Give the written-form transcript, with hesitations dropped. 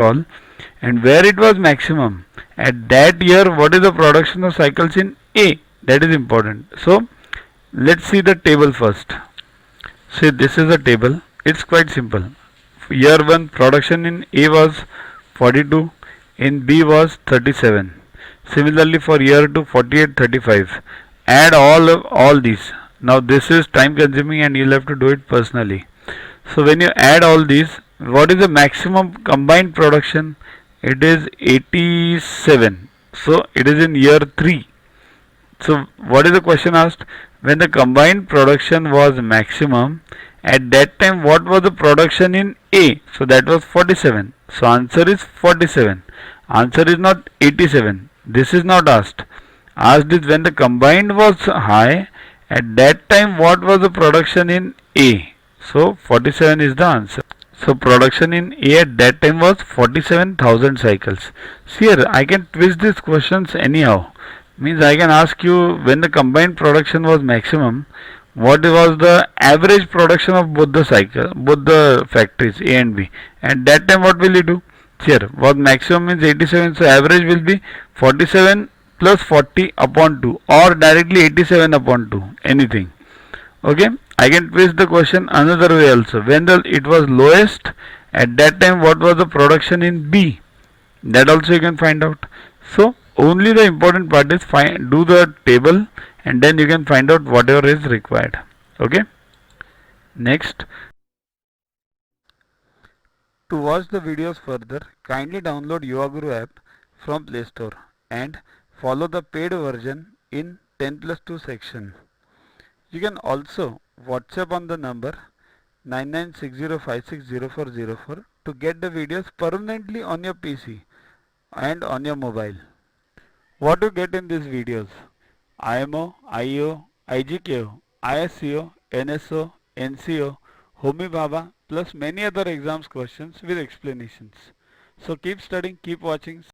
all, and where it was maximum at that year, what is the production of cycles in A? That is important. So let's see the table first. See, this is a table. It's quite simple. Year 1 production in A was 42, in B was 37. Similarly for year 2, 48, 35. Add all these. Now this is time consuming and you'll have to do it personally. So when you add all these, what is the maximum combined production? It is 87. So it is in year 3. So what is the question asked? When the combined production was maximum, at that time what was the production in A? So that was 47. So answer is 47. Answer is not 87. This is not asked. Asked is when the combined was high, at that time what was the production in A? So 47 is the answer. So production in A at that time was 47,000 cycles. See here, I can twist these questions anyhow. Means I can ask you when the combined production was maximum, what was the average production of both the factories A and B. At that time what will you do? Here, what maximum means 87, so average will be 47 plus 40 upon 2 or directly 87 upon 2, anything. Okay, I can twist the question another way also. When it was lowest, at that time what was the production in B? That also you can find out. So only the important part is do the table and then you can find out whatever is required. Okay. Next, to watch the videos further, kindly download YuvaGuru app from Play Store and follow the paid version in 10+2 section. You can also WhatsApp on the number 9960560404 to get the videos permanently on your PC and on your mobile. What to get in these videos? IMO, IEO, IGKO, ISCO, NSO, NCO, Homi Bhabha plus many other exams questions with explanations. So keep studying, keep watching.